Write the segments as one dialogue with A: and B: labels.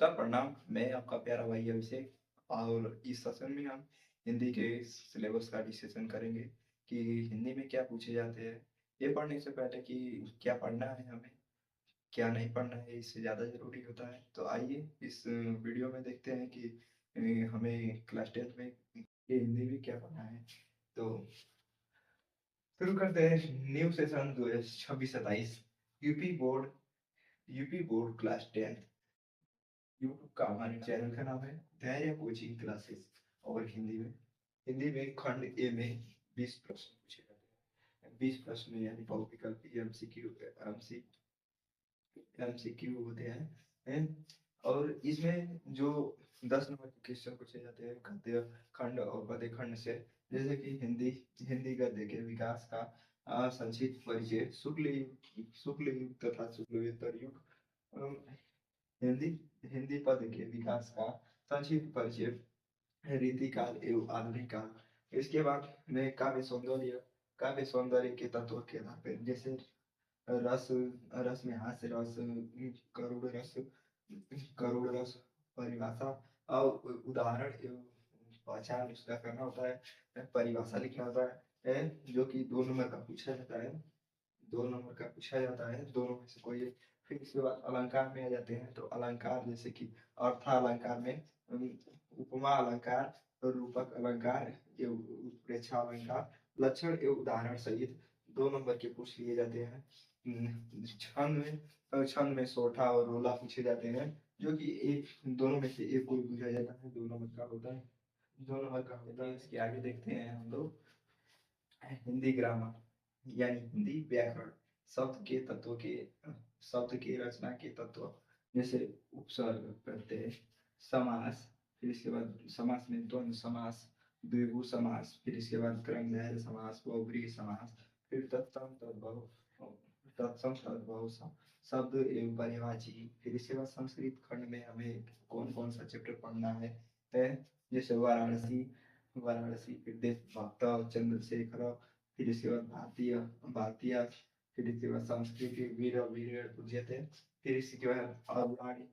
A: नमस्कार, प्रणाम। मैं आपका प्यारा भाई अभिषेक और इस सेशन में हम हिंदी के सिलेबस का डिस्कशन करेंगे कि हिंदी में क्या पूछे जाते हैं। ये पढ़ने से पहले कि क्या पढ़ना है हमें, क्या नहीं पढ़ना है, इससे ज़्यादा ज़रूरी होता है। तो आइए इस वीडियो में देखते हैं कि हमें क्लास 10th में ये हिंदी में क्या पढ़ना है। तो शुरू करते हैं new session 2026-27 UP board UP board class 10 YouTube का हमारे चैनल का नाम है धैर्य कोचिंग क्लासेस। और हिंदी में खंड ए में 20 प्रश्न पूछे जाते हैं। 20 प्रश्न यानी बहुविकल्पी एमसीक्यू होते हैं। और इसमें जो 10 नंबर के क्वेश्चन पूछे जाते हैं गद्य खंड और पद्य खंड से। जैसे कि हिंदी गद्य के विकास का संक्षिप्त परिचय, शुक्ल युग तथा शुक्लवेत्तर युग। अम, हिंदी हिंदी पद के विकास का संक्षिप्त परिचय, रीतिकाल एवं आधुनिक काल। इसके बाद में काव्य सौंदर्य के तत्व के आधार पर, जैसे रस रस में हास्य रस, करुण रस, परिभाषा और उदाहरण एवं पहचान उसका करना होता है। परिभाषा लिखना होता है जो कि 2 नंबर का पूछा जाता है। 2 नंबर का पूछा जाता है, दोनों में से कोई एक। फिर इसके बाद अलंकार में आ जाते हैं। तो अलंकार जैसे कि अर्थालंकार में उपमा अलंकार, रूपक अलंकार एवं उत्प्रेक्षा अलंकार, लक्षण एवं उदाहरण सहित 2 नंबर के पूछ लिए जाते हैं। छंद में सोठा और रोला पूछे जाते हैं, जो कि एक दोनों में से एक कोई पूछा जाता है। 2 नंबर का होता है। 2 नंबर का होता है। इसके आगे देखते हैं हम लोग हिंदी ग्रामर यानी हिंदी व्याकरण। शब्द के रचना के तत्व, जैसे उपसर्ग, प्रत्यय, समास। फिर इसके बाद समास में द्वंद्व समास, द्विगु समास। फिर इसके बाद क्रमधारय समास, बहुब्रीहि समास। फिर तत्सम तद्भव शब्द एवं पर्यायवाची। फिर इसके बाद संस्कृत खंड में हमें कौन कौन सा चैप्टर पढ़ना है जैसे वाराणसी, फिर देशभक्त, चंद्रशेखर। फिर इसके बाद भारतीय भारतीय फिर इसके बाद संस्कृति, वीर वीर पूज्यते। फिर इसके बाद अरुणानी।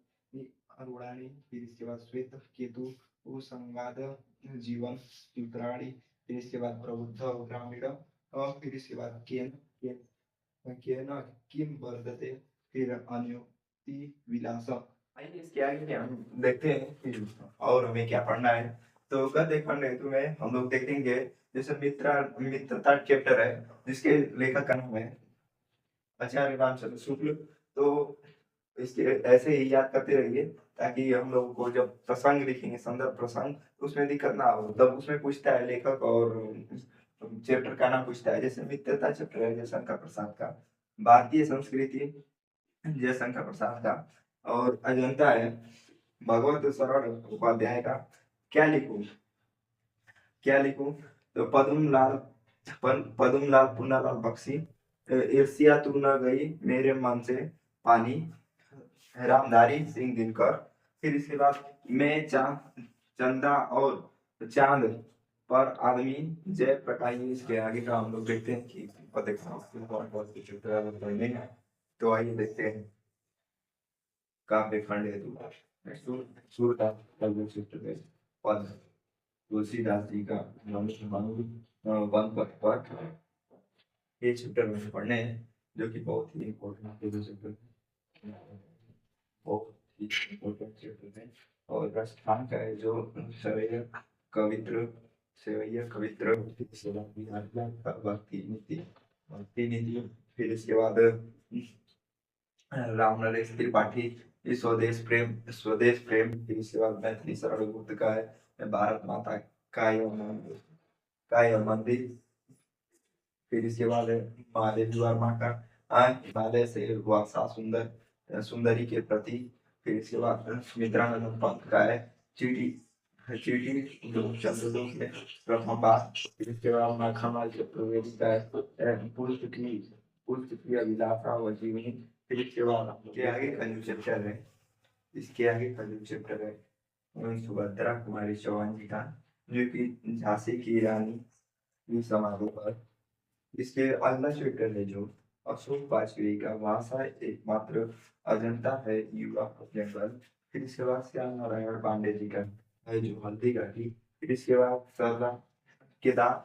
A: फिर इसके बाद श्वेत केतु संवाद, जीवन उत्तराणी। फिर इसके बाद प्रबुद्ध और ग्रामीण। और फिर इसके बाद केन किम वर्धते। फिर अनुयुक्ति विलासम। आइए इसके आगे क्या हम देखते हैं कि और हमें क्या पढ़ना है। तो गद्य खंड हेतु में हम लोग देखेंगे जैसे मित्रता चैप्टर है, जिसके लेखक का नाम है आचार्य रामचंद्र शुक्ल। तो इसके ऐसे ही याद करते रहिए, ताकि हम लोग को जब प्रसंग लिखेंगे, संदर्भ प्रसंग, तो उसमें दिक्कत ना हो। तब उसमें पूछता है लेखक और चैप्टर का नाम पूछता है। जैसे मित्रता चैप्टर है जयशंकर प्रसाद का, भारतीय संस्कृति जयशंकर प्रसाद का, और अजंता है भगवत शरण उपाध्याय का। क्या लिखूं क्या लिखूं? तो पद्मलाल पुन्नालाल बख्शी, ईर्ष्या तू न गई मेरे मन से पानी, रामधारी सिंह दिनकर। फिर इसके बाद मैं चंदा और चांद पर आदमी, जय प्रकाश। इसके आगे का हम लोग देखते हैं कि पढ़ने हैं। तो आइए देखते हैं काव्य खंड हेतु पद, तुलसीदास जी का वन पर ये चैप्टर में पढ़ने हैं, जो कि बहुत ही इम्पोर्टेंट चैप्टर, बहुत ही इम्पोर्टेंट चैप्टर है। और राजस्थान का है जो सवैया कवित्र भक्ति नीति। फिर इसके बाद राम नरेश त्रिपाठी स्वदेश प्रेम। फिर इसके बाद मैथिली शरण गुप्त का है भारत माता का यह मंदिर। फिर इसके बाद है महादेवी वर्मा का हिमालय से वर्षा सुंदरी के प्रति। फिर इसके बाद मित्रानंद पंत का है चीटी चीटी चंद्रलोक में प्रथम बार। फिर इसके बाद माखनलाल चतुर्वेदी का है पुष्प की अभिलाषा व जीवनी। फिर इसके बाद इसके आगे का जो चैप्टर है सुभद्रा कुमारी चौहान जी का, जो कि झांसी की रानी की समाधि पर। इसके अगला चैप्टर है जो अशोक वाजपेयी का भाषा एकमात्र अजंता है युवा जंगल। फिर इसके बाद श्याम नारायण पांडे जी का है जो हल्दी घाटी। फिर इसके बाद सरदार केदार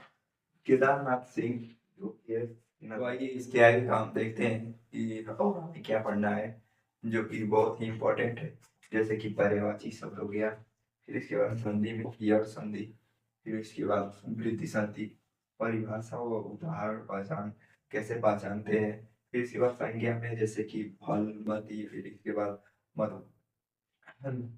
A: केदारनाथ सिंह जो कि है। तो आइए इसके आगे का हम देखते हैं कि और हमें क्या पढ़ना है, जो कि बहुत ही इम्पोर्टेंट है। जैसे कि पर्यायवाची शब्द हो गया, फिर इसके बाद संधि में यड़ संधि, फिर इसके बाद वृद्धि संधि, परिभाषा व उदाहरण पहचान कैसे पहचानते हैं। फिर इसके बाद संज्ञा में जैसे कि फल मति, फिर इसके बाद मधु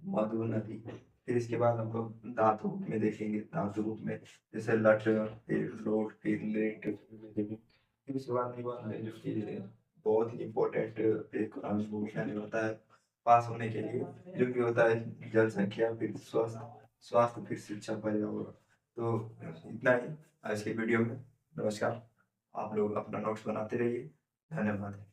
A: मधु नदी। फिर इसके बाद हम लोग धातु रूप में देखेंगे, धातु रूप में जैसे लट, फिर लोट, फिर लेट, फिर उसके बाद निबंध है जो कि बहुत ही इम्पोर्टेंट एक भूमिका निभाता है पास होने के लिए, जो कि होता है जनसंख्या, फिर स्वास्थ्य, फिर शिक्षा, पर्यावरण। तो इतना ही आज के वीडियो में। नमस्कार। आप लोग अपना नोट्स बनाते रहिए। धन्यवाद।